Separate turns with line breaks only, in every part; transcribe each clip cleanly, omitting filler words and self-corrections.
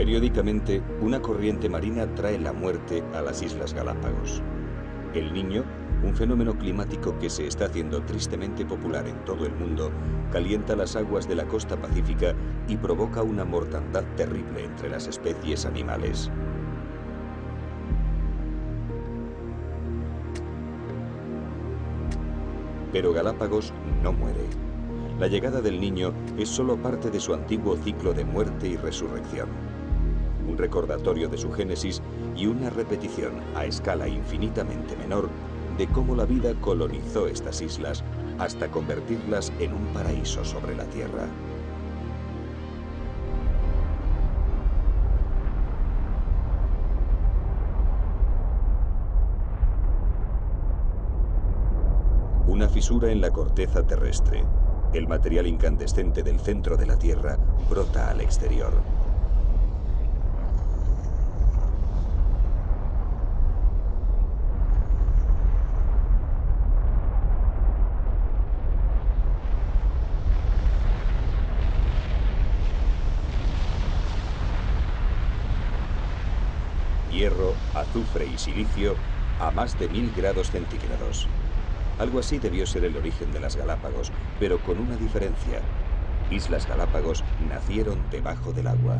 Periódicamente, una corriente marina trae la muerte a las Islas Galápagos. El Niño, un fenómeno climático que se está haciendo tristemente popular en todo el mundo, calienta las aguas de la costa pacífica y provoca una mortandad terrible entre las especies animales. Pero Galápagos no muere. La llegada del Niño es solo parte de su antiguo ciclo de muerte y resurrección. Un recordatorio de su génesis y una repetición a escala infinitamente menor de cómo la vida colonizó estas islas hasta convertirlas en un paraíso sobre la Tierra. Una fisura en la corteza terrestre. El material incandescente del centro de la Tierra brota al exterior. Hierro, azufre y silicio a más de 1000 grados centígrados. Algo así debió ser el origen de las Galápagos, pero con una diferencia. Islas Galápagos nacieron debajo del agua.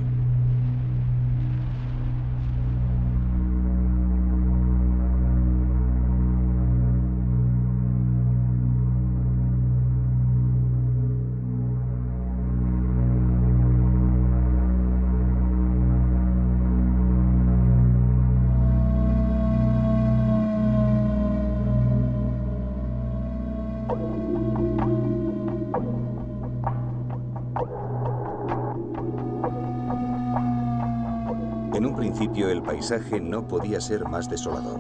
En un principio el paisaje no podía ser más desolador.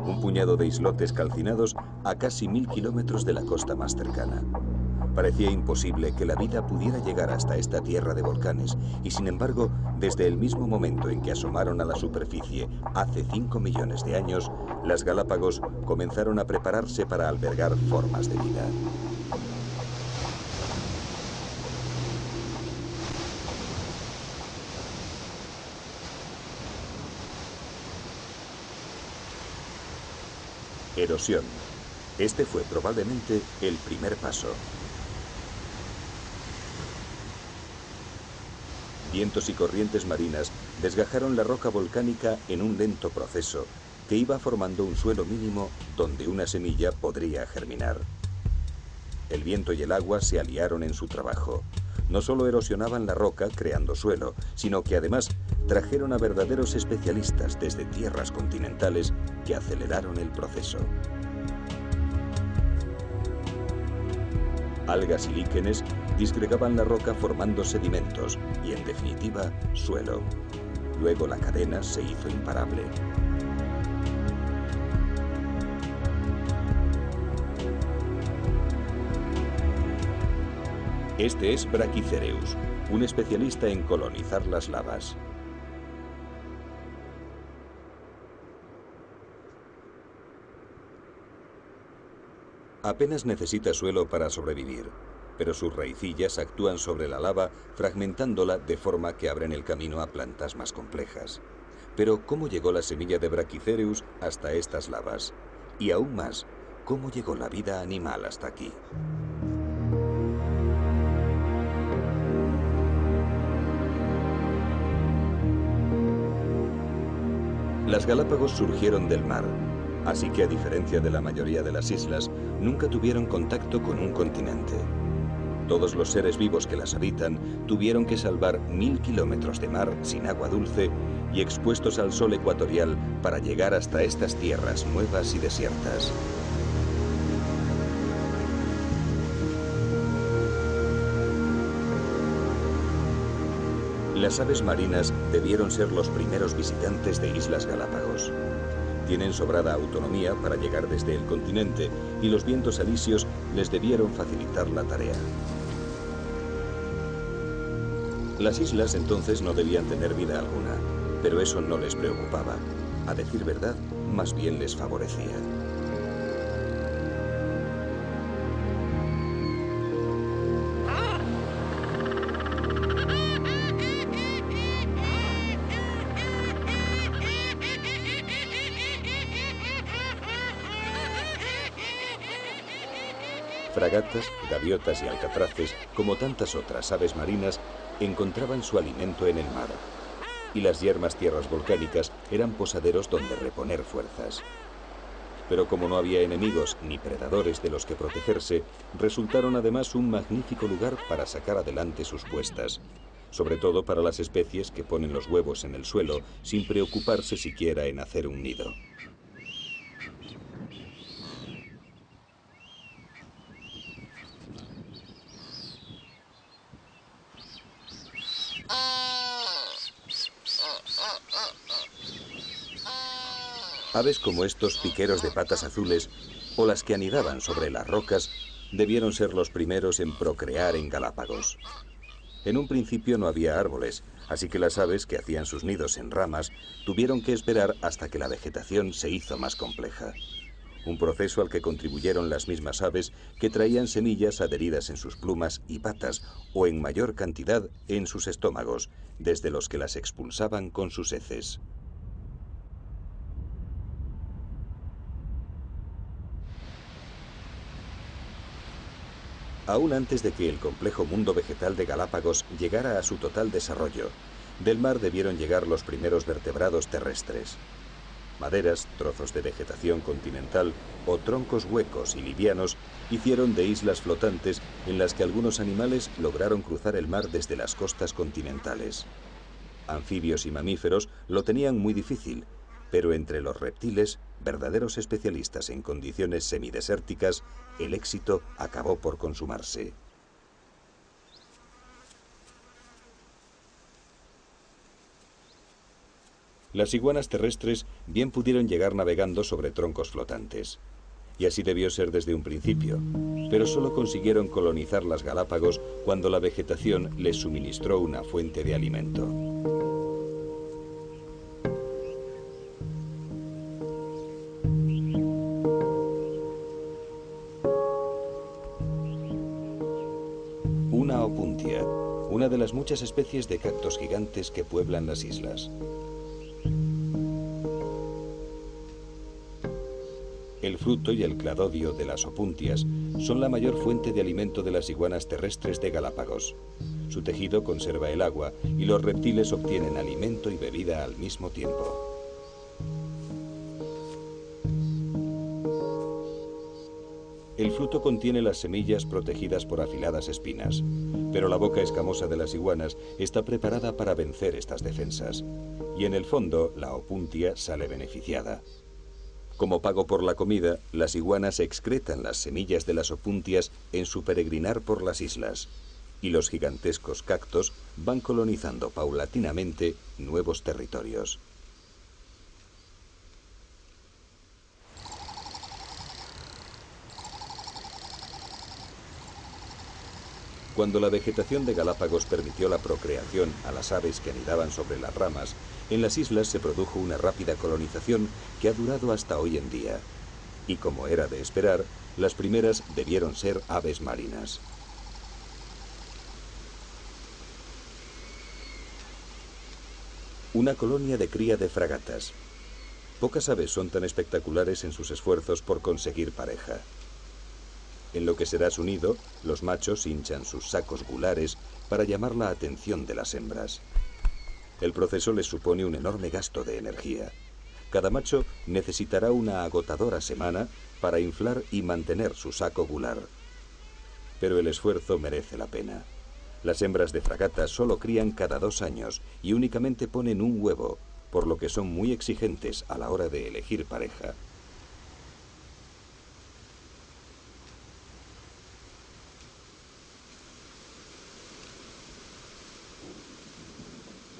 Un puñado de islotes calcinados a casi 1000 kilómetros de la costa más cercana. Parecía imposible que la vida pudiera llegar hasta esta tierra de volcanes y sin embargo, desde el mismo momento en que asomaron a la superficie hace 5 millones de años, las Galápagos comenzaron a prepararse para albergar formas de vida. Erosión. Este fue probablemente el primer paso. Vientos y corrientes marinas desgajaron la roca volcánica en un lento proceso que iba formando un suelo mínimo donde una semilla podría germinar. El viento y el agua se aliaron en su trabajo. No solo erosionaban la roca creando suelo, sino que además trajeron a verdaderos especialistas desde tierras continentales que aceleraron el proceso. Algas y líquenes disgregaban la roca formando sedimentos y, en definitiva, suelo. Luego la cadena se hizo imparable. Este es Brachycereus, un especialista en colonizar las lavas. Apenas necesita suelo para sobrevivir, pero sus raicillas actúan sobre la lava fragmentándola de forma que abren el camino a plantas más complejas. Pero ¿cómo llegó la semilla de Brachycereus hasta estas lavas? Y aún más, ¿cómo llegó la vida animal hasta aquí? Las Galápagos surgieron del mar, así que a diferencia de la mayoría de las islas, nunca tuvieron contacto con un continente. Todos los seres vivos que las habitan tuvieron que salvar 1000 kilómetros de mar sin agua dulce y expuestos al sol ecuatorial para llegar hasta estas tierras nuevas y desiertas. Las aves marinas debieron ser los primeros visitantes de Islas Galápagos. Tienen sobrada autonomía para llegar desde el continente y los vientos alisios les debieron facilitar la tarea. Las islas entonces no debían tener vida alguna, pero eso no les preocupaba. A decir verdad, más bien les favorecía. Fragatas, gaviotas y alcatraces, como tantas otras aves marinas, encontraban su alimento en el mar. Y las yermas tierras volcánicas eran posaderos donde reponer fuerzas. Pero como no había enemigos ni predadores de los que protegerse, resultaron además un magnífico lugar para sacar adelante sus puestas, sobre todo para las especies que ponen los huevos en el suelo sin preocuparse siquiera en hacer un nido. Aves como estos piqueros de patas azules o las que anidaban sobre las rocas debieron ser los primeros en procrear en Galápagos. En un principio no había árboles, así que las aves que hacían sus nidos en ramas tuvieron que esperar hasta que la vegetación se hizo más compleja. Un proceso al que contribuyeron las mismas aves que traían semillas adheridas en sus plumas y patas o en mayor cantidad en sus estómagos, desde los que las expulsaban con sus heces. Aún antes de que el complejo mundo vegetal de Galápagos llegara a su total desarrollo, del mar debieron llegar los primeros vertebrados terrestres. Maderas, trozos de vegetación continental o troncos huecos y livianos hicieron de islas flotantes en las que algunos animales lograron cruzar el mar desde las costas continentales. Anfibios y mamíferos lo tenían muy difícil, pero entre los reptiles, verdaderos especialistas en condiciones semidesérticas, el éxito acabó por consumarse. Las iguanas terrestres bien pudieron llegar navegando sobre troncos flotantes. Y así debió ser desde un principio, pero solo consiguieron colonizar las Galápagos cuando la vegetación les suministró una fuente de alimento. Una opuntia, una de las muchas especies de cactos gigantes que pueblan las islas. El fruto y el cladodio de las opuntias son la mayor fuente de alimento de las iguanas terrestres de Galápagos. Su tejido conserva el agua y los reptiles obtienen alimento y bebida al mismo tiempo. El fruto contiene las semillas protegidas por afiladas espinas, pero la boca escamosa de las iguanas está preparada para vencer estas defensas. Y en el fondo, la opuntia sale beneficiada. Como pago por la comida, las iguanas excretan las semillas de las opuntias en su peregrinar por las islas, y los gigantescos cactos van colonizando paulatinamente nuevos territorios. Cuando la vegetación de Galápagos permitió la procreación a las aves que anidaban sobre las ramas, en las islas se produjo una rápida colonización que ha durado hasta hoy en día. Y como era de esperar, las primeras debieron ser aves marinas. Una colonia de cría de fragatas. Pocas aves son tan espectaculares en sus esfuerzos por conseguir pareja. En lo que será su nido, los machos hinchan sus sacos gulares para llamar la atención de las hembras. El proceso les supone un enorme gasto de energía. Cada macho necesitará una agotadora semana para inflar y mantener su saco gular. Pero el esfuerzo merece la pena. Las hembras de fragatas solo crían cada 2 años y únicamente ponen un huevo, por lo que son muy exigentes a la hora de elegir pareja.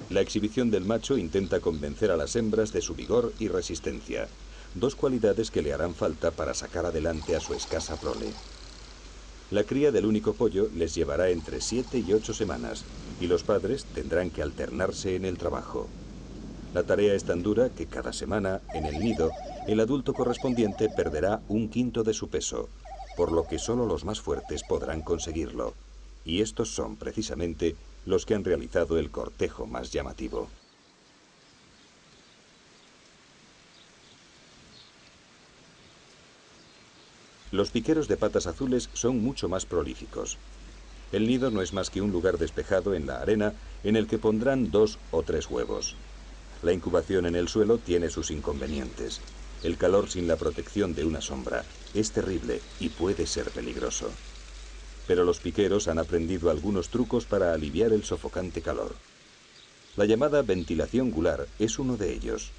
La exhibición del macho intenta convencer a las hembras de su vigor y resistencia, 2 cualidades que le harán falta para sacar adelante a su escasa prole. La cría del único pollo les llevará entre 7 y 8 semanas, y los padres tendrán que alternarse en el trabajo. La tarea es tan dura que cada semana, en el nido, el adulto correspondiente perderá 1/5 de su peso, por lo que solo los más fuertes podrán conseguirlo. Y estos son, precisamente, los que han realizado el cortejo más llamativo. Los piqueros de patas azules son mucho más prolíficos. El nido no es más que un lugar despejado en la arena en el que pondrán 2 o 3 huevos. La incubación en el suelo tiene sus inconvenientes. El calor sin la protección de una sombra es terrible y puede ser peligroso. Pero los piqueros han aprendido algunos trucos para aliviar el sofocante calor. La llamada ventilación gular es uno de ellos.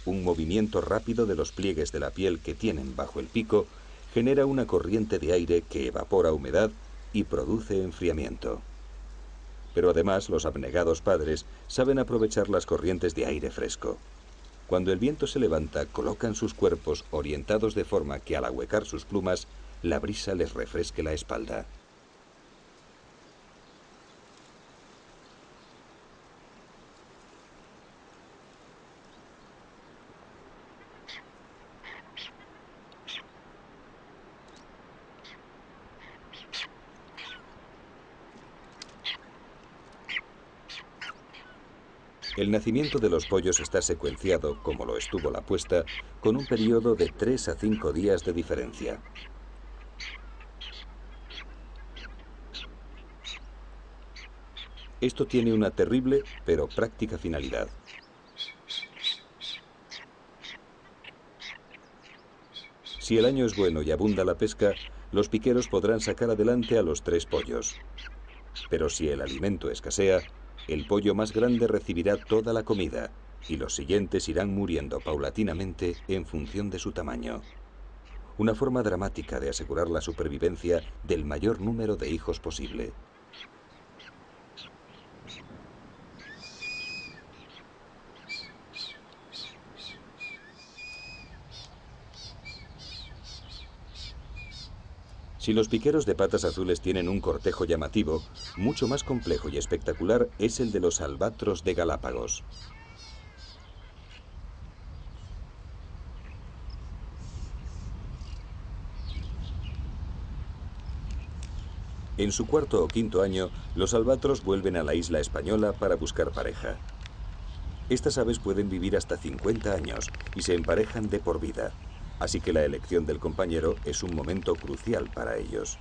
Un movimiento rápido de los pliegues de la piel que tienen bajo el pico genera una corriente de aire que evapora humedad y produce enfriamiento. Pero además los abnegados padres saben aprovechar las corrientes de aire fresco. Cuando el viento se levanta, colocan sus cuerpos orientados de forma que al ahuecar sus plumas, la brisa les refresque la espalda. El nacimiento de los pollos está secuenciado, como lo estuvo la puesta, con un periodo de 3 a 5 días de diferencia. Esto tiene una terrible, pero práctica finalidad. Si el año es bueno y abunda la pesca, los piqueros podrán sacar adelante a los 3 pollos. Pero si el alimento escasea, el pollo más grande recibirá toda la comida y los siguientes irán muriendo paulatinamente en función de su tamaño. Una forma dramática de asegurar la supervivencia del mayor número de hijos posible. Si los piqueros de patas azules tienen un cortejo llamativo, mucho más complejo y espectacular es el de los albatros de Galápagos. En su cuarto o quinto año, los albatros vuelven a la isla española para buscar pareja. Estas aves pueden vivir hasta 50 años y se emparejan de por vida, así que la elección del compañero es un momento crucial para ellos.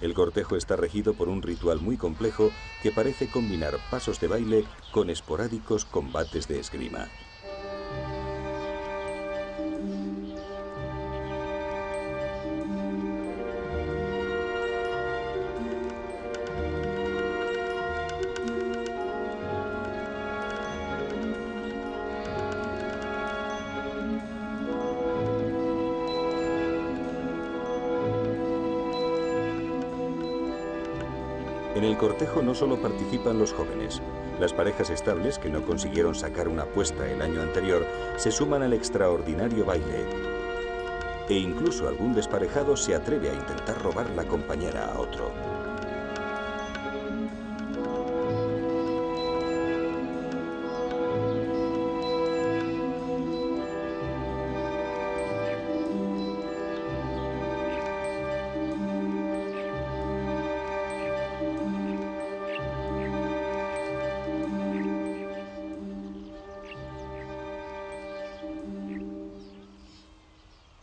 El cortejo está regido por un ritual muy complejo que parece combinar pasos de baile con esporádicos combates de esgrima. En el cortejo no solo participan los jóvenes. Las parejas estables que no consiguieron sacar una puesta el año anterior se suman al extraordinario baile. E incluso algún desparejado se atreve a intentar robar la compañera a otro.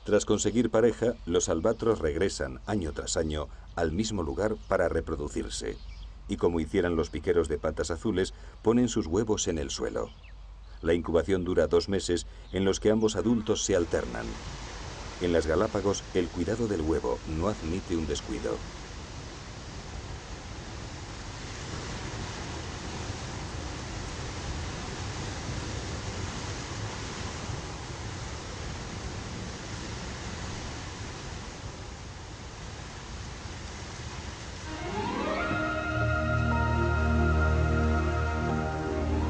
Tras conseguir pareja, los albatros regresan año tras año al mismo lugar para reproducirse. Y como hicieran los piqueros de patas azules, ponen sus huevos en el suelo. La incubación dura 2 meses en los que ambos adultos se alternan. En las Galápagos, el cuidado del huevo no admite un descuido.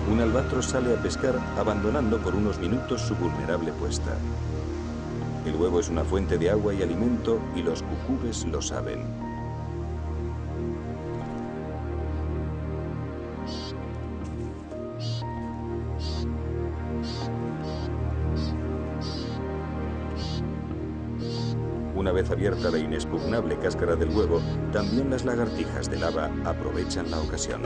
Un albatros sale a pescar abandonando por unos minutos su vulnerable puesta. El huevo es una fuente de agua y alimento y los cucúbes lo saben. Una vez abierta la inexpugnable cáscara del huevo, también las lagartijas de lava aprovechan la ocasión.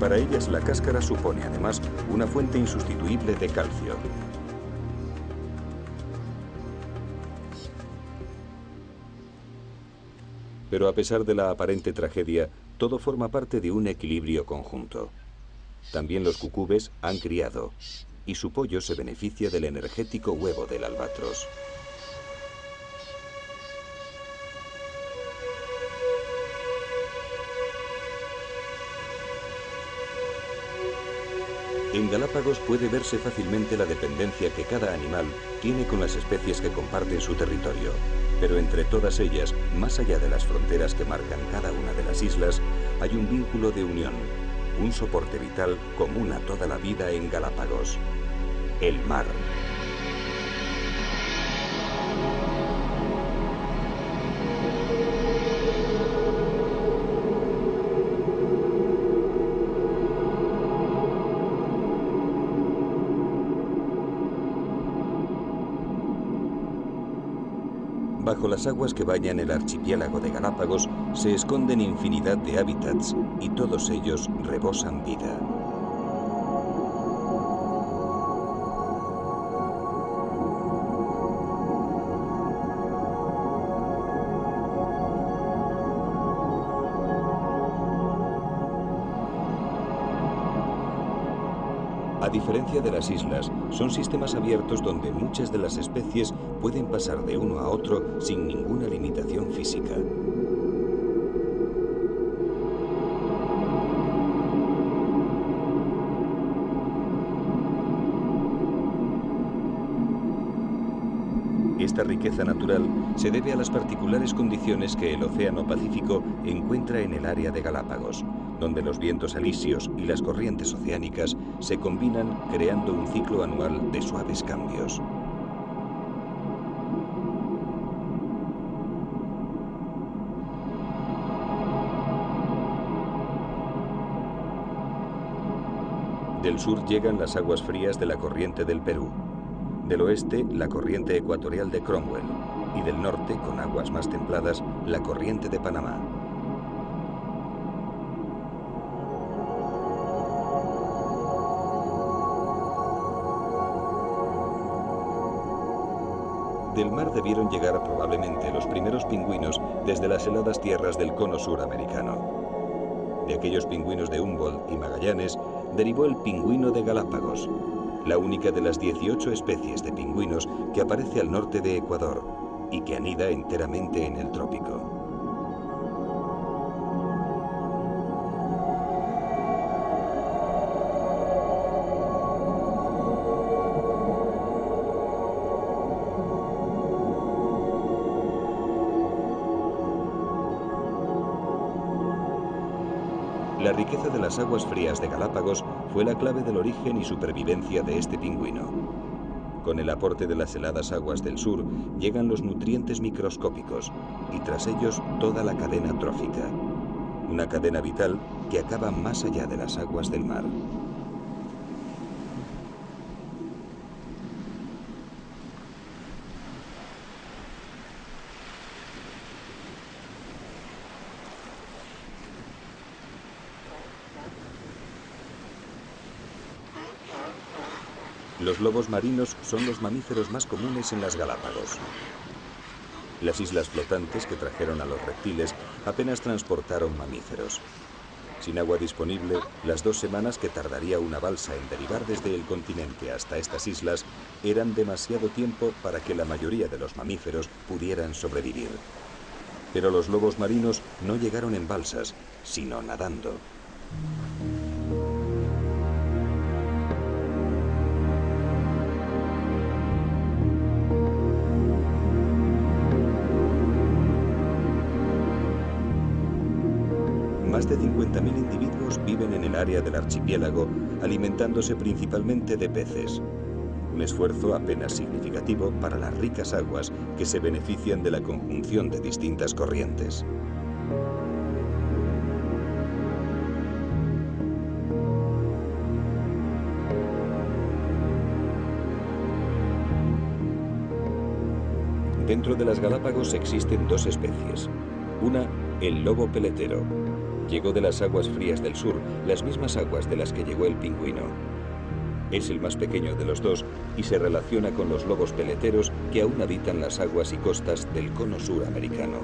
Para ellas la cáscara supone además una fuente insustituible de calcio. Pero a pesar de la aparente tragedia, todo forma parte de un equilibrio conjunto. También los cucúbes han criado, y su pollo se beneficia del energético huevo del albatros. En Galápagos puede verse fácilmente la dependencia que cada animal tiene con las especies que comparten su territorio. Pero entre todas ellas, más allá de las fronteras que marcan cada una de las islas, hay un vínculo de unión, un soporte vital común a toda la vida en Galápagos: el mar. Bajo las aguas que bañan el archipiélago de Galápagos se esconden infinidad de hábitats y todos ellos rebosan vida. A diferencia de las islas, son sistemas abiertos donde muchas de las especies pueden pasar de uno a otro sin ninguna limitación física. Esta riqueza natural se debe a las particulares condiciones que el Océano Pacífico encuentra en el área de Galápagos, donde los vientos alisios y las corrientes oceánicas se combinan creando un ciclo anual de suaves cambios. Del sur llegan las aguas frías de la corriente del Perú, del oeste la corriente ecuatorial de Cromwell y del norte, con aguas más templadas, la corriente de Panamá. Del mar debieron llegar probablemente los primeros pingüinos desde las heladas tierras del cono sur americano. De aquellos pingüinos de Humboldt y Magallanes derivó el pingüino de Galápagos, la única de las 18 especies de pingüinos que aparece al norte de Ecuador y que anida enteramente en el trópico. La riqueza de las aguas frías de Galápagos fue la clave del origen y supervivencia de este pingüino. Con el aporte de las heladas aguas del sur llegan los nutrientes microscópicos y tras ellos toda la cadena trófica. Una cadena vital que acaba más allá de las aguas del mar. Los lobos marinos son los mamíferos más comunes en las Galápagos. Las islas flotantes que trajeron a los reptiles apenas transportaron mamíferos. Sin agua disponible, las 2 semanas que tardaría una balsa en derivar desde el continente hasta estas islas eran demasiado tiempo para que la mayoría de los mamíferos pudieran sobrevivir. Pero los lobos marinos no llegaron en balsas, sino nadando. Más de 50.000 individuos viven en el área del archipiélago, alimentándose principalmente de peces. Un esfuerzo apenas significativo para las ricas aguas que se benefician de la conjunción de distintas corrientes. Dentro de las Galápagos existen 2 especies. Una, el lobo peletero, Llegó de las aguas frías del sur, las mismas aguas de las que llegó el pingüino. Es el más pequeño de los dos y se relaciona con los lobos peleteros que aún habitan las aguas y costas del cono sur americano.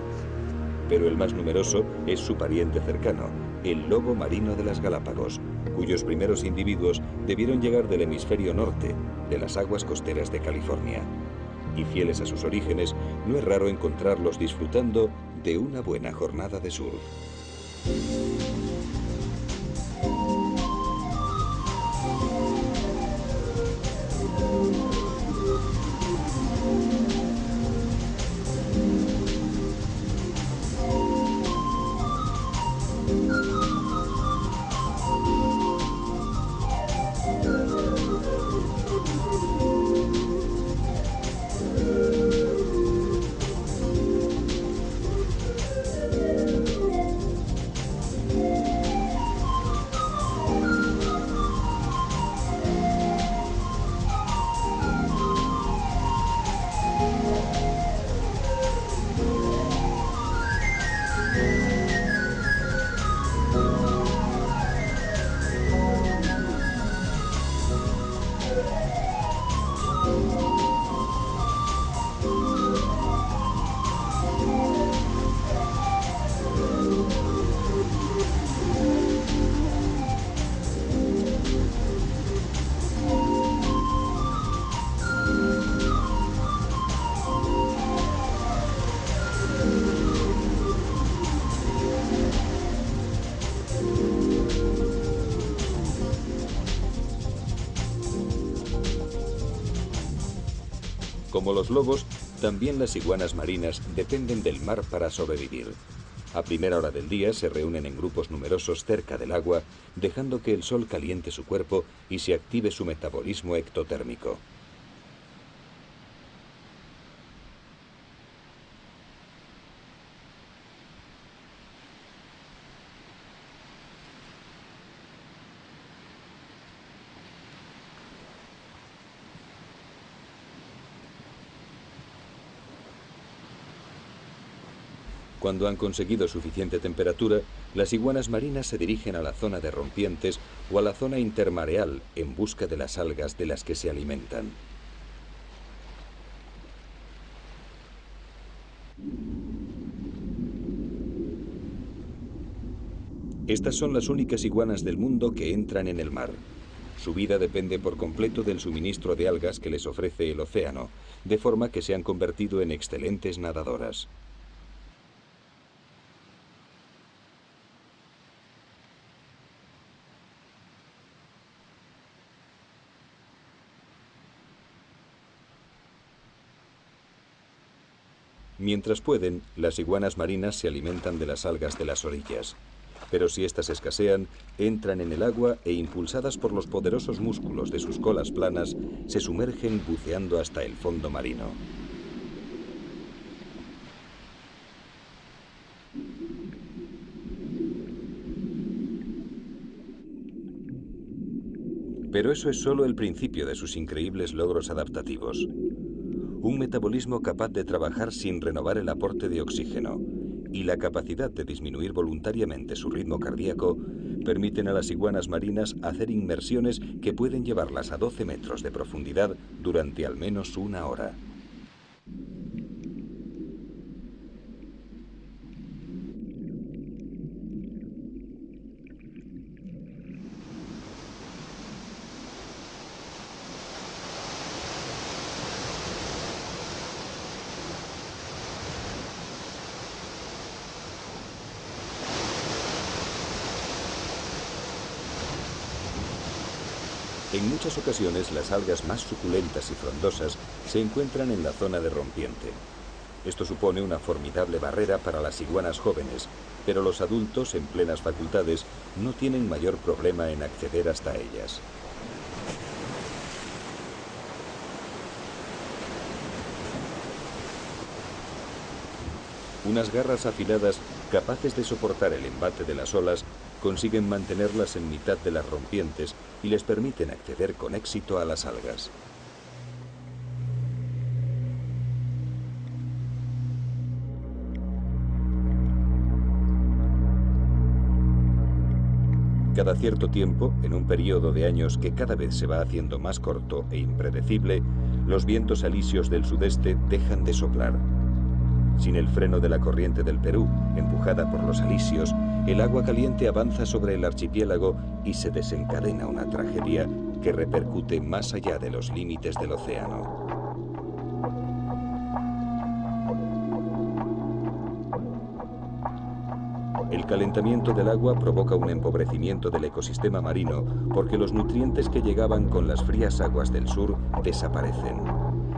Pero el más numeroso es su pariente cercano, el lobo marino de las Galápagos, cuyos primeros individuos debieron llegar del hemisferio norte, de las aguas costeras de California. Y fieles a sus orígenes, no es raro encontrarlos disfrutando de una buena jornada de surf. Como los lobos, también las iguanas marinas dependen del mar para sobrevivir. A primera hora del día se reúnen en grupos numerosos cerca del agua, dejando que el sol caliente su cuerpo y se active su metabolismo ectotérmico. Cuando han conseguido suficiente temperatura, las iguanas marinas se dirigen a la zona de rompientes o a la zona intermareal en busca de las algas de las que se alimentan. Estas son las únicas iguanas del mundo que entran en el mar. Su vida depende por completo del suministro de algas que les ofrece el océano, de forma que se han convertido en excelentes nadadoras. Mientras pueden, las iguanas marinas se alimentan de las algas de las orillas. Pero si éstas escasean, entran en el agua e, impulsadas por los poderosos músculos de sus colas planas, se sumergen buceando hasta el fondo marino. Pero eso es solo el principio de sus increíbles logros adaptativos. Un metabolismo capaz de trabajar sin renovar el aporte de oxígeno y la capacidad de disminuir voluntariamente su ritmo cardíaco permiten a las iguanas marinas hacer inmersiones que pueden llevarlas a 12 metros de profundidad durante al menos una hora. En muchas ocasiones, las algas más suculentas y frondosas se encuentran en la zona de rompiente. Esto supone una formidable barrera para las iguanas jóvenes, pero los adultos en plenas facultades no tienen mayor problema en acceder hasta ellas. Unas garras afiladas, capaces de soportar el embate de las olas, consiguen mantenerlas en mitad de las rompientes y les permiten acceder con éxito a las algas. Cada cierto tiempo, en un periodo de años que cada vez se va haciendo más corto e impredecible, los vientos alisios del sudeste dejan de soplar. Sin el freno de la corriente del Perú, empujada por los alisios, el agua caliente avanza sobre el archipiélago y se desencadena una tragedia que repercute más allá de los límites del océano. El calentamiento del agua provoca un empobrecimiento del ecosistema marino porque los nutrientes que llegaban con las frías aguas del sur desaparecen.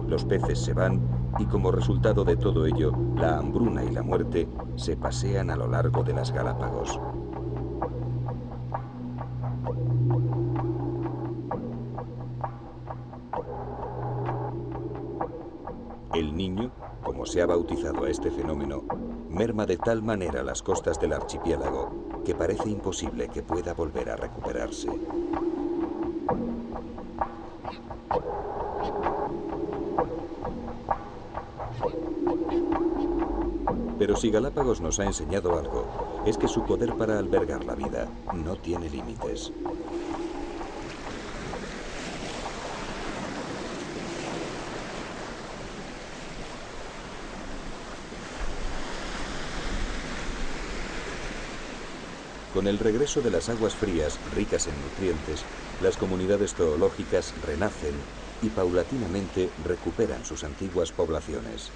Los peces se van y como resultado de todo ello, la hambruna y la muerte se pasean a lo largo de las Galápagos. El Niño, como se ha bautizado a este fenómeno, merma de tal manera las costas del archipiélago que parece imposible que pueda volver a recuperarse. Pero si Galápagos nos ha enseñado algo, es que su poder para albergar la vida no tiene límites. Con el regreso de las aguas frías, ricas en nutrientes, las comunidades zoológicas renacen y paulatinamente recuperan sus antiguas poblaciones.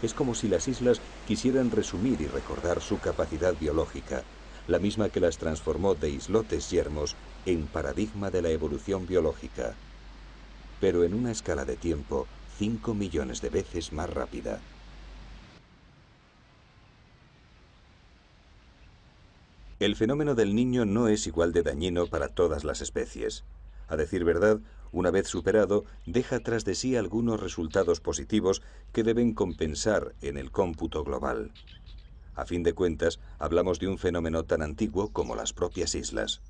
Es como si las islas quisieran resumir y recordar su capacidad biológica, la misma que las transformó de islotes yermos en paradigma de la evolución biológica, pero en una escala de tiempo 5 millones de veces más rápida. El fenómeno del Niño no es igual de dañino para todas las especies. A decir verdad, una vez superado, deja tras de sí algunos resultados positivos que deben compensar en el cómputo global. A fin de cuentas, hablamos de un fenómeno tan antiguo como las propias islas.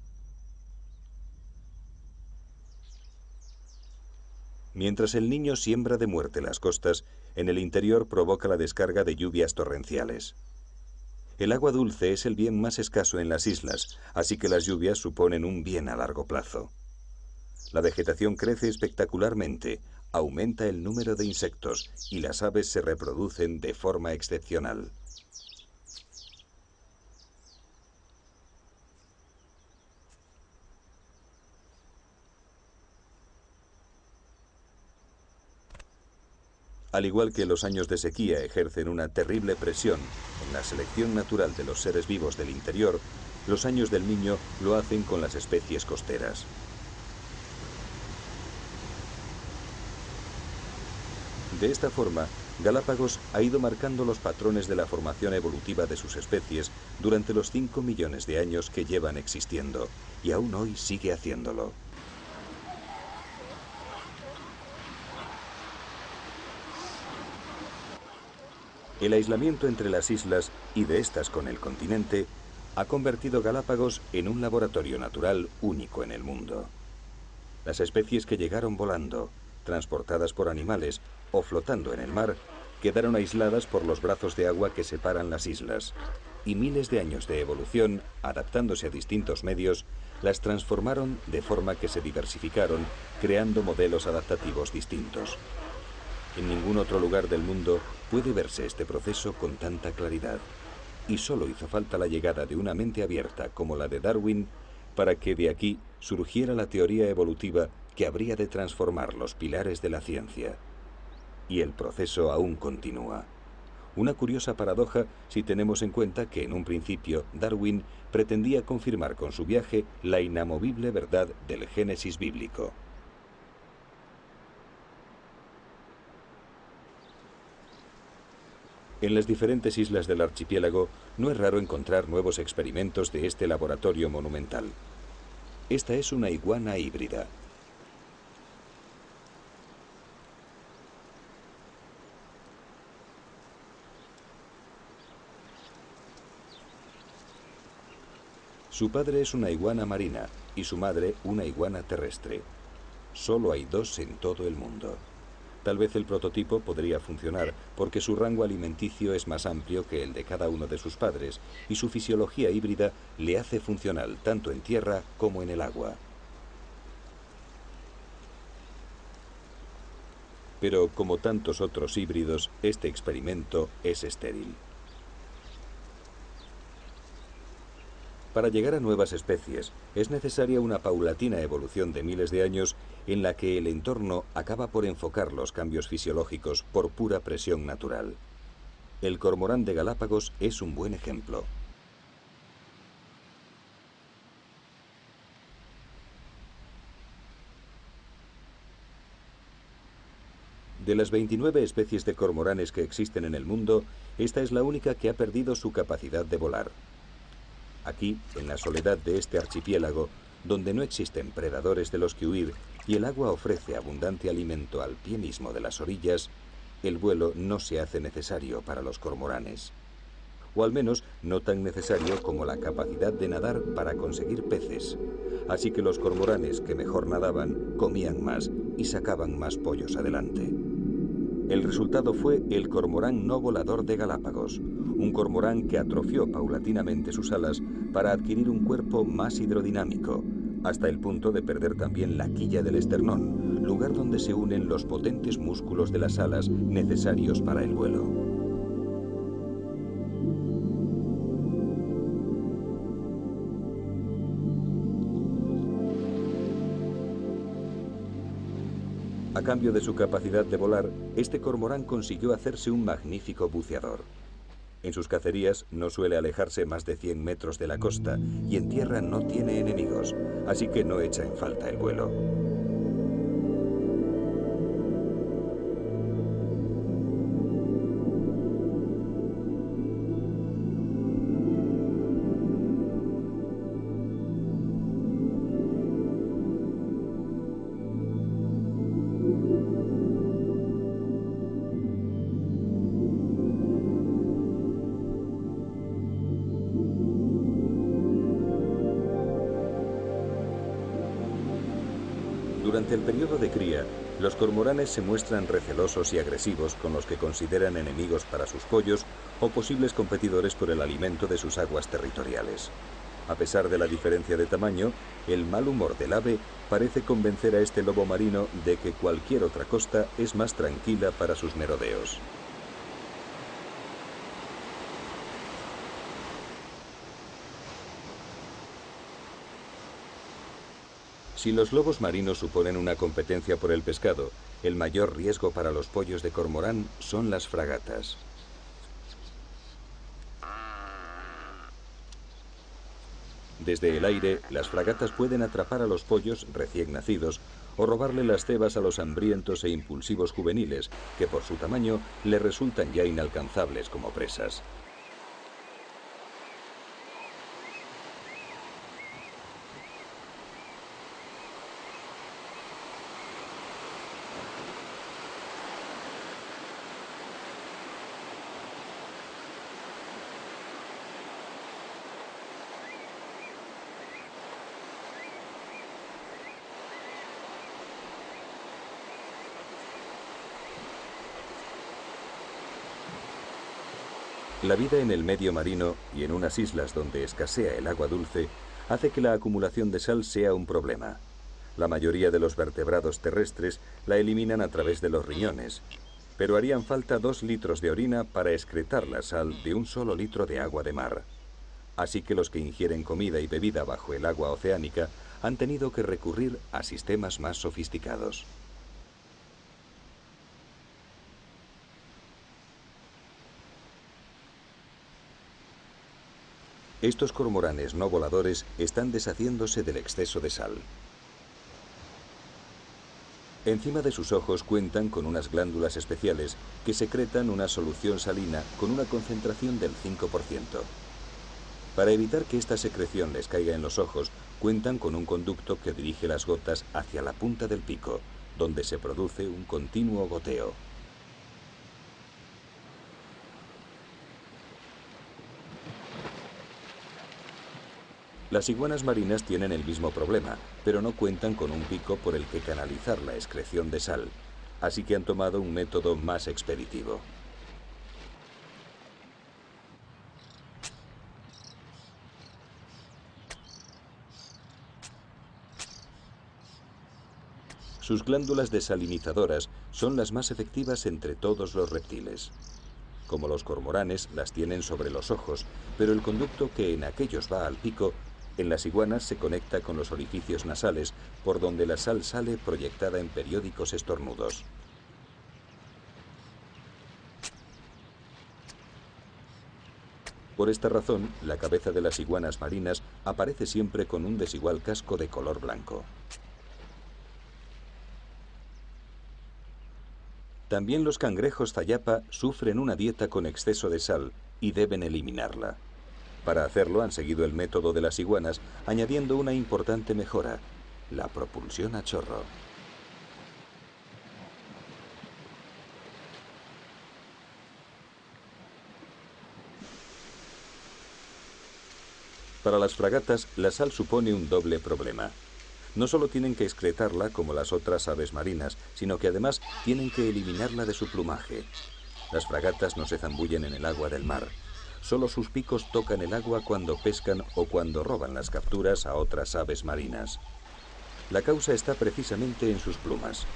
Mientras el Niño siembra de muerte las costas, en el interior provoca la descarga de lluvias torrenciales. El agua dulce es el bien más escaso en las islas, así que las lluvias suponen un bien a largo plazo. La vegetación crece espectacularmente, aumenta el número de insectos y las aves se reproducen de forma excepcional. Al igual que los años de sequía ejercen una terrible presión en la selección natural de los seres vivos del interior, los años del Niño lo hacen con las especies costeras. De esta forma, Galápagos ha ido marcando los patrones de la formación evolutiva de sus especies durante los 5 millones de años que llevan existiendo, y aún hoy sigue haciéndolo. El aislamiento entre las islas y de estas con el continente ha convertido Galápagos en un laboratorio natural único en el mundo. Las especies que llegaron volando, transportadas por animales o flotando en el mar, quedaron aisladas por los brazos de agua que separan las islas, y miles de años de evolución, adaptándose a distintos medios, las transformaron de forma que se diversificaron, creando modelos adaptativos distintos. En ningún otro lugar del mundo puede verse este proceso con tanta claridad, y solo hizo falta la llegada de una mente abierta como la de Darwin para que de aquí surgiera la teoría evolutiva que habría de transformar los pilares de la ciencia. Y el proceso aún continúa. Una curiosa paradoja si tenemos en cuenta que en un principio Darwin pretendía confirmar con su viaje la inamovible verdad del Génesis bíblico. En las diferentes islas del archipiélago no es raro encontrar nuevos experimentos de este laboratorio monumental. Esta es una iguana híbrida. Su padre es una iguana marina y su madre una iguana terrestre. Solo hay dos en todo el mundo. Tal vez el prototipo podría funcionar porque su rango alimenticio es más amplio que el de cada uno de sus padres y su fisiología híbrida le hace funcional tanto en tierra como en el agua. Pero como tantos otros híbridos, este experimento es estéril. Para llegar a nuevas especies, es necesaria una paulatina evolución de miles de años en la que el entorno acaba por enfocar los cambios fisiológicos por pura presión natural. El cormorán de Galápagos es un buen ejemplo. De las 29 especies de cormoranes que existen en el mundo, esta es la única que ha perdido su capacidad de volar. Aquí, en la soledad de este archipiélago, donde no existen predadores de los que huir y el agua ofrece abundante alimento al pie mismo de las orillas, el vuelo no se hace necesario para los cormoranes. O al menos no tan necesario como la capacidad de nadar para conseguir peces. Así que los cormoranes que mejor nadaban comían más y sacaban más pollos adelante. El resultado fue el cormorán no volador de Galápagos, un cormorán que atrofió paulatinamente sus alas para adquirir un cuerpo más hidrodinámico, hasta el punto de perder también la quilla del esternón, lugar donde se unen los potentes músculos de las alas necesarios para el vuelo. A cambio de su capacidad de volar, este cormorán consiguió hacerse un magnífico buceador. En sus cacerías no suele alejarse más de 100 metros de la costa y en tierra no tiene enemigos, así que no echa en falta el vuelo. Durante el periodo de cría, los cormoranes se muestran recelosos y agresivos con los que consideran enemigos para sus pollos o posibles competidores por el alimento de sus aguas territoriales. A pesar de la diferencia de tamaño, el mal humor del ave parece convencer a este lobo marino de que cualquier otra costa es más tranquila para sus merodeos. Si los lobos marinos suponen una competencia por el pescado, el mayor riesgo para los pollos de cormorán son las fragatas. Desde el aire, las fragatas pueden atrapar a los pollos recién nacidos o robarle las cebas a los hambrientos e impulsivos juveniles, que por su tamaño les resultan ya inalcanzables como presas. La vida en el medio marino y en unas islas donde escasea el agua dulce hace que la acumulación de sal sea un problema. La mayoría de los vertebrados terrestres la eliminan a través de los riñones, pero harían falta 2 litros de orina para excretar la sal de un solo litro de agua de mar. Así que los que ingieren comida y bebida bajo el agua oceánica han tenido que recurrir a sistemas más sofisticados. Estos cormoranes no voladores están deshaciéndose del exceso de sal. Encima de sus ojos cuentan con unas glándulas especiales que secretan una solución salina con una concentración del 5%. Para evitar que esta secreción les caiga en los ojos, cuentan con un conducto que dirige las gotas hacia la punta del pico, donde se produce un continuo goteo. Las iguanas marinas tienen el mismo problema, pero no cuentan con un pico por el que canalizar la excreción de sal. así que han tomado un método más expeditivo. Sus glándulas desalinizadoras son las más efectivas entre todos los reptiles. Como los cormoranes, las tienen sobre los ojos, pero el conducto que en aquellos va al pico, en las iguanas se conecta con los orificios nasales, por donde la sal sale proyectada en periódicos estornudos. Por esta razón, la cabeza de las iguanas marinas aparece siempre con un desigual casco de color blanco. También los cangrejos zayapa sufren una dieta con exceso de sal y deben eliminarla. Para hacerlo han seguido el método de las iguanas, añadiendo una importante mejora: la propulsión a chorro. Para las fragatas, la sal supone un doble problema. No solo tienen que excretarla como las otras aves marinas, sino que además tienen que eliminarla de su plumaje. Las fragatas no se zambullen en el agua del mar. Solo sus picos tocan el agua cuando pescan o cuando roban las capturas a otras aves marinas. La causa está precisamente en sus plumas.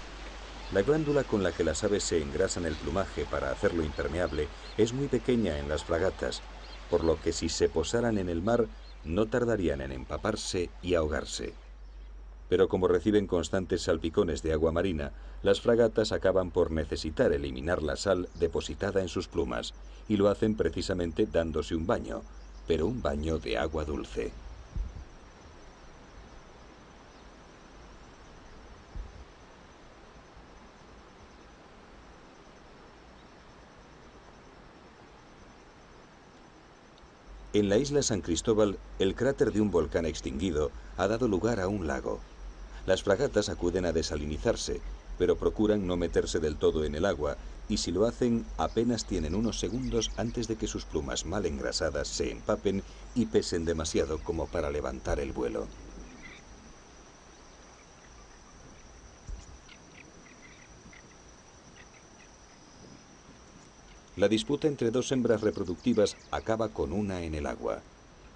La glándula con la que las aves se engrasan el plumaje para hacerlo impermeable es muy pequeña en las fragatas, por lo que si se posaran en el mar, no tardarían en empaparse y ahogarse. Pero como reciben constantes salpicones de agua marina, las fragatas acaban por necesitar eliminar la sal depositada en sus plumas, y lo hacen precisamente dándose un baño, pero un baño de agua dulce. En la isla San Cristóbal, el cráter de un volcán extinguido ha dado lugar a un lago. Las fragatas acuden a desalinizarse, pero procuran no meterse del todo en el agua, y si lo hacen, apenas tienen unos segundos antes de que sus plumas mal engrasadas se empapen y pesen demasiado como para levantar el vuelo. La disputa entre dos hembras reproductivas acaba con una en el agua.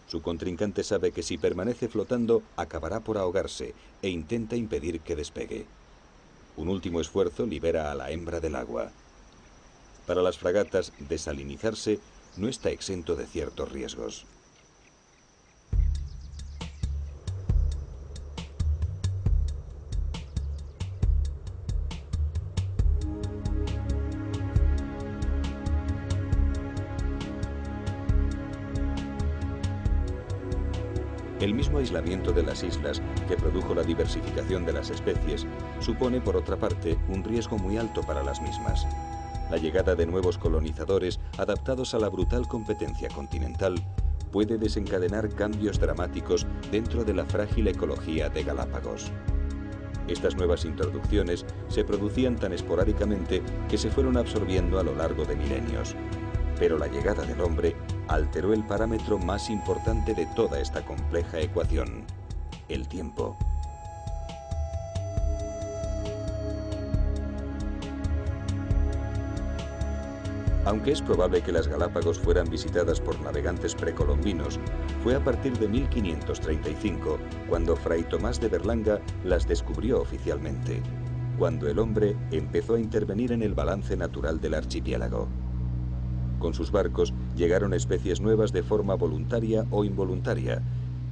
Su contrincante sabe que si permanece flotando, acabará por ahogarse e intenta impedir que despegue. Un último esfuerzo libera a la hembra del agua. Para las fragatas, desalinizarse no está exento de ciertos riesgos. El mismo aislamiento de las islas, que produjo la diversificación de las especies, supone, por otra parte, un riesgo muy alto para las mismas. La llegada de nuevos colonizadores, adaptados a la brutal competencia continental, puede desencadenar cambios dramáticos dentro de la frágil ecología de Galápagos. Estas nuevas introducciones se producían tan esporádicamente que se fueron absorbiendo a lo largo de milenios. Pero la llegada del hombre alteró el parámetro más importante de toda esta compleja ecuación: el tiempo. Aunque es probable que las Galápagos fueran visitadas por navegantes precolombinos, fue a partir de 1535 cuando Fray Tomás de Berlanga las descubrió oficialmente, cuando el hombre empezó a intervenir en el balance natural del archipiélago. Con sus barcos llegaron especies nuevas de forma voluntaria o involuntaria,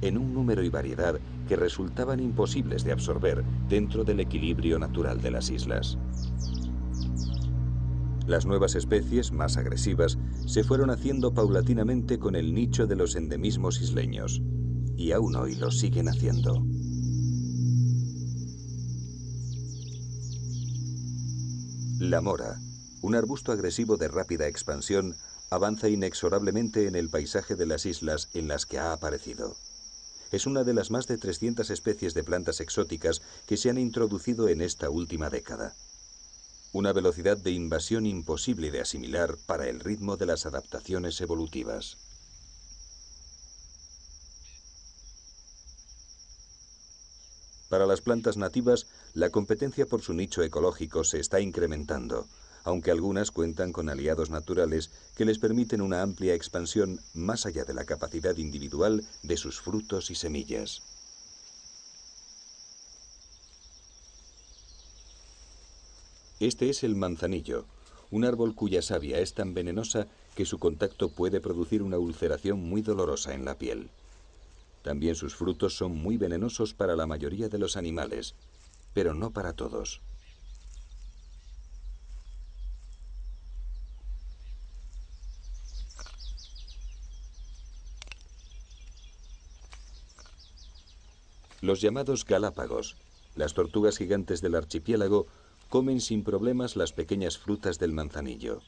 en un número y variedad que resultaban imposibles de absorber dentro del equilibrio natural de las islas. Las nuevas especies, más agresivas, se fueron haciendo paulatinamente con el nicho de los endemismos isleños, y aún hoy lo siguen haciendo. La mora, un arbusto agresivo de rápida expansión, avanza inexorablemente en el paisaje de las islas en las que ha aparecido. Es una de las más de 300 especies de plantas exóticas que se han introducido en esta última década. Una velocidad de invasión imposible de asimilar para el ritmo de las adaptaciones evolutivas. Para las plantas nativas, la competencia por su nicho ecológico se está incrementando, aunque algunas cuentan con aliados naturales que les permiten una amplia expansión más allá de la capacidad individual de sus frutos y semillas. Este es el manzanillo, un árbol cuya savia es tan venenosa que su contacto puede producir una ulceración muy dolorosa en la piel. También sus frutos son muy venenosos para la mayoría de los animales, pero no para todos. Los llamados galápagos, las tortugas gigantes del archipiélago, comen sin problemas las pequeñas frutas del manzanillo.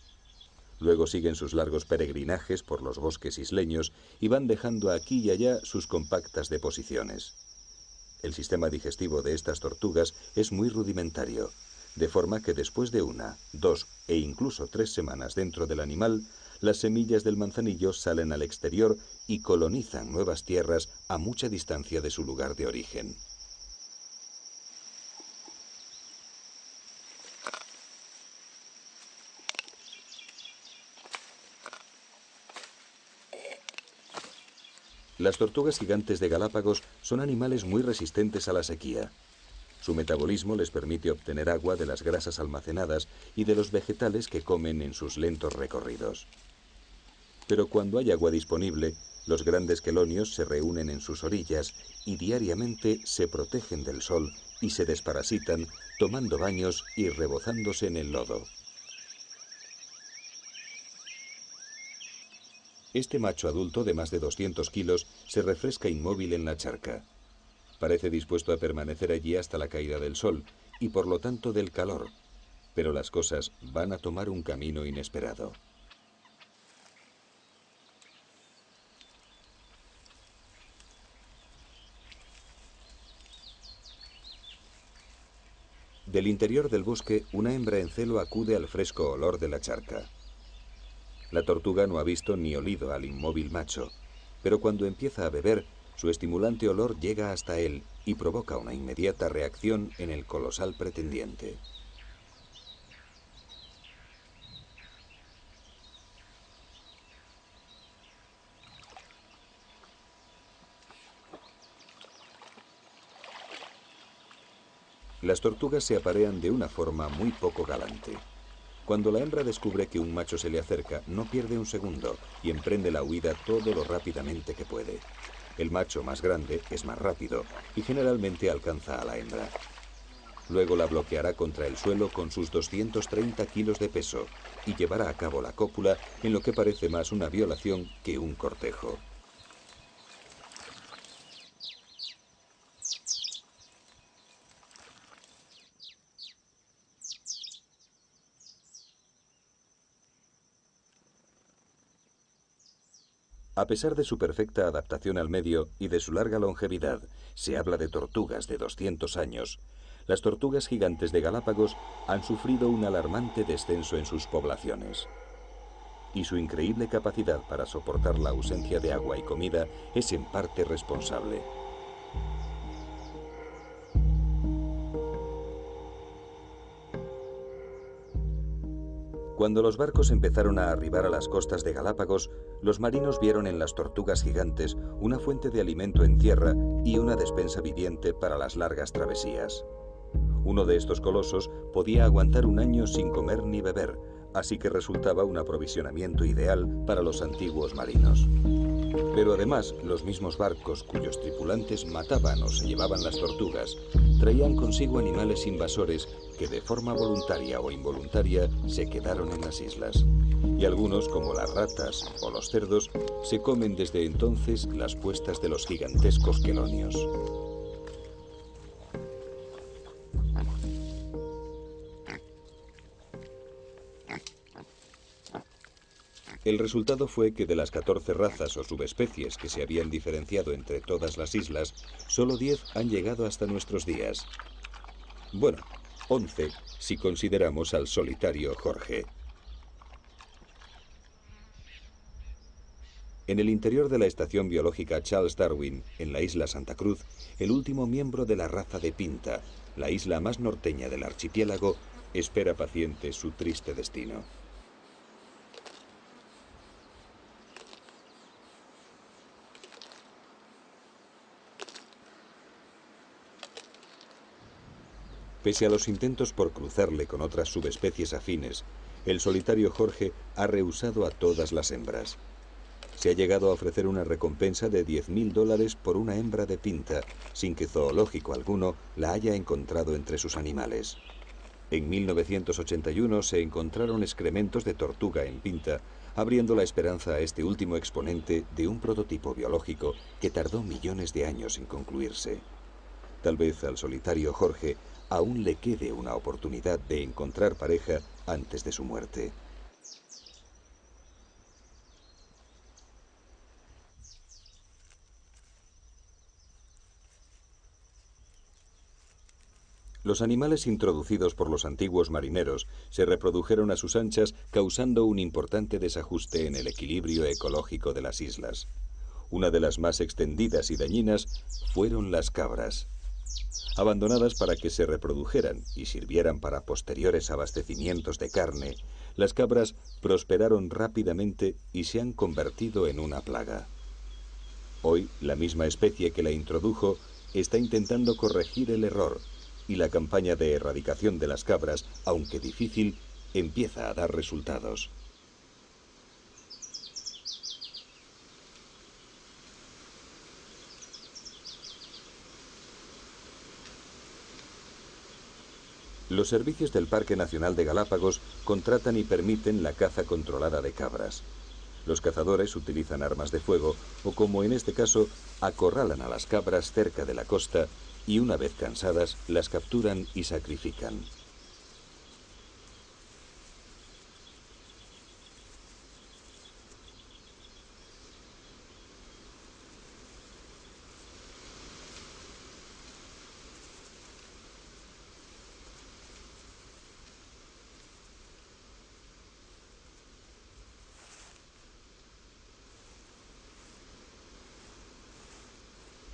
Luego siguen sus largos peregrinajes por los bosques isleños y van dejando aquí y allá sus compactas deposiciones. El sistema digestivo de estas tortugas es muy rudimentario, de forma que después de 1, 2 e incluso 3 semanas dentro del animal, las semillas del manzanillo salen al exterior y colonizan nuevas tierras a mucha distancia de su lugar de origen. Las tortugas gigantes de Galápagos son animales muy resistentes a la sequía. Su metabolismo les permite obtener agua de las grasas almacenadas y de los vegetales que comen en sus lentos recorridos. Pero cuando hay agua disponible, los grandes quelonios se reúnen en sus orillas y diariamente se protegen del sol y se desparasitan tomando baños y rebozándose en el lodo. Este macho adulto de más de 200 kilos se refresca inmóvil en la charca. Parece dispuesto a permanecer allí hasta la caída del sol y por lo tanto del calor, pero las cosas van a tomar un camino inesperado. Del interior del bosque, una hembra en celo acude al fresco olor de la charca. La tortuga no ha visto ni olido al inmóvil macho, pero cuando empieza a beber, su estimulante olor llega hasta él y provoca una inmediata reacción en el colosal pretendiente. Las tortugas se aparean de una forma muy poco galante. Cuando la hembra descubre que un macho se le acerca, no pierde un segundo y emprende la huida todo lo rápidamente que puede. El macho más grande es más rápido y generalmente alcanza a la hembra. Luego la bloqueará contra el suelo con sus 230 kilos de peso y llevará a cabo la cópula en lo que parece más una violación que un cortejo. A pesar de su perfecta adaptación al medio y de su larga longevidad, se habla de tortugas de 200 años. Las tortugas gigantes de Galápagos han sufrido un alarmante descenso en sus poblaciones. Y su increíble capacidad para soportar la ausencia de agua y comida es en parte responsable. Cuando los barcos empezaron a arribar a las costas de Galápagos, los marinos vieron en las tortugas gigantes una fuente de alimento en tierra y una despensa viviente para las largas travesías. Uno de estos colosos podía aguantar un año sin comer ni beber, así que resultaba un aprovisionamiento ideal para los antiguos marinos. Pero además, los mismos barcos cuyos tripulantes mataban o se llevaban las tortugas, traían consigo animales invasores que de forma voluntaria o involuntaria se quedaron en las islas. Y algunos, como las ratas o los cerdos, se comen desde entonces las puestas de los gigantescos quelonios. El resultado fue que de las 14 razas o subespecies que se habían diferenciado entre todas las islas, solo 10 han llegado hasta nuestros días. Bueno, 11 si consideramos al solitario Jorge. En el interior de la estación biológica Charles Darwin, en la isla Santa Cruz, el último miembro de la raza de Pinta, la isla más norteña del archipiélago, espera paciente su triste destino. Pese a los intentos por cruzarle con otras subespecies afines, el solitario Jorge ha rehusado a todas las hembras. Se ha llegado a ofrecer una recompensa de $10.000 por una hembra de Pinta, sin que zoológico alguno la haya encontrado entre sus animales. En 1981 se encontraron excrementos de tortuga en Pinta, abriendo la esperanza a este último exponente de un prototipo biológico que tardó millones de años en concluirse. Tal vez al solitario Jorge aún le quede una oportunidad de encontrar pareja antes de su muerte. Los animales introducidos por los antiguos marineros se reprodujeron a sus anchas, causando un importante desajuste en el equilibrio ecológico de las islas. Una de las más extendidas y dañinas fueron las cabras. Abandonadas para que se reprodujeran y sirvieran para posteriores abastecimientos de carne, las cabras prosperaron rápidamente y se han convertido en una plaga. Hoy, la misma especie que la introdujo está intentando corregir el error, y la campaña de erradicación de las cabras, aunque difícil, empieza a dar resultados. Los servicios del Parque Nacional de Galápagos contratan y permiten la caza controlada de cabras. Los cazadores utilizan armas de fuego o, como en este caso, acorralan a las cabras cerca de la costa y una vez cansadas las capturan y sacrifican.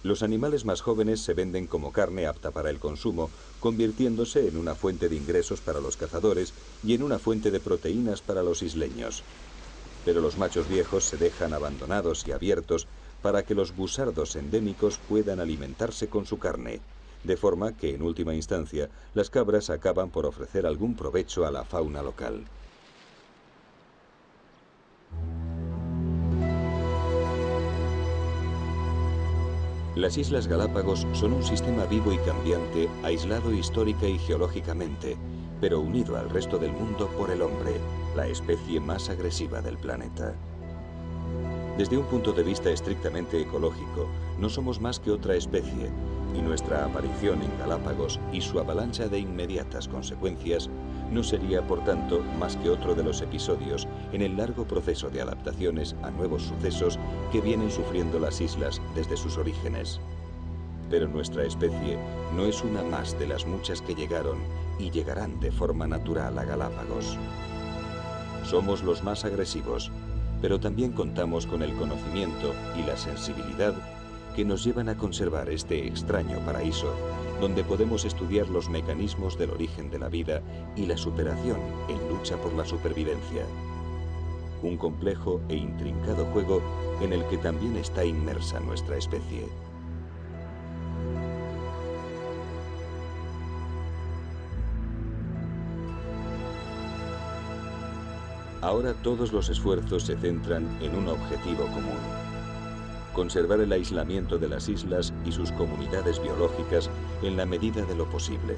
Los animales más jóvenes se venden como carne apta para el consumo, convirtiéndose en una fuente de ingresos para los cazadores y en una fuente de proteínas para los isleños. Pero los machos viejos se dejan abandonados y abiertos para que los busardos endémicos puedan alimentarse con su carne, de forma que en última instancia las cabras acaban por ofrecer algún provecho a la fauna local. Las Islas Galápagos son un sistema vivo y cambiante, aislado histórica y geológicamente, pero unido al resto del mundo por el hombre, la especie más agresiva del planeta. Desde un punto de vista estrictamente ecológico, no somos más que otra especie, y nuestra aparición en Galápagos y su avalancha de inmediatas consecuencias no sería, por tanto, más que otro de los episodios en el largo proceso de adaptaciones a nuevos sucesos que vienen sufriendo las islas desde sus orígenes. Pero nuestra especie no es una más de las muchas que llegaron y llegarán de forma natural a Galápagos. Somos los más agresivos, pero también contamos con el conocimiento y la sensibilidad que nos llevan a conservar este extraño paraíso, donde podemos estudiar los mecanismos del origen de la vida y la superación en lucha por la supervivencia. Un complejo e intrincado juego en el que también está inmersa nuestra especie. Ahora todos los esfuerzos se centran en un objetivo común: conservar el aislamiento de las islas y sus comunidades biológicas en la medida de lo posible.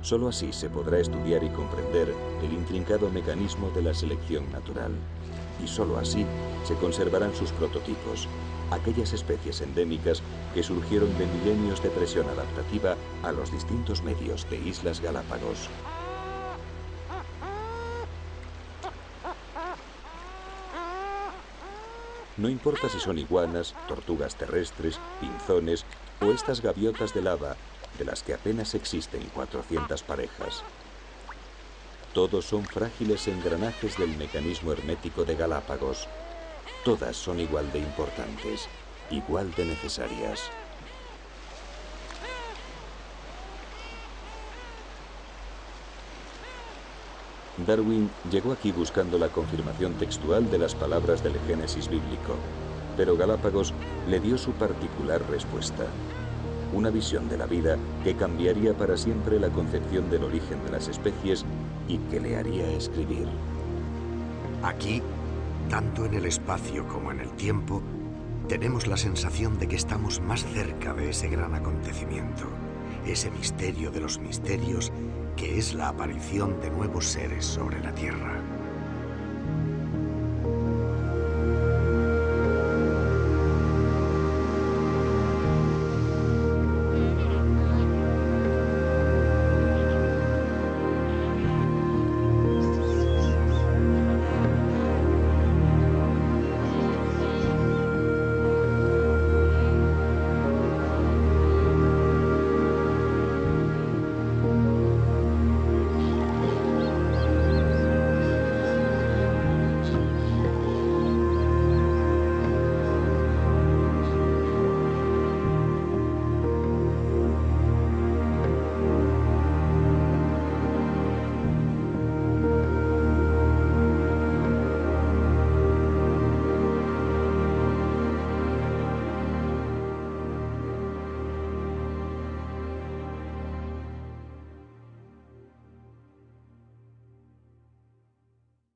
Solo así se podrá estudiar y comprender el intrincado mecanismo de la selección natural. Y solo así se conservarán sus prototipos, aquellas especies endémicas que surgieron de milenios de presión adaptativa a los distintos medios de Islas Galápagos. No importa si son iguanas, tortugas terrestres, pinzones o estas gaviotas de lava, de las que apenas existen 400 parejas. Todos son frágiles engranajes del mecanismo hermético de Galápagos. todas son igual de importantes, igual de necesarias. Darwin llegó aquí buscando la confirmación textual de las palabras del Génesis bíblico, pero Galápagos le dio su particular respuesta. Una visión de la vida que cambiaría para siempre la concepción del origen de las especies y que le haría escribir.
Aquí, tanto en el espacio como en el tiempo, tenemos la sensación de que estamos más cerca de ese gran acontecimiento, ese misterio de los misterios que es la aparición de nuevos seres sobre la Tierra.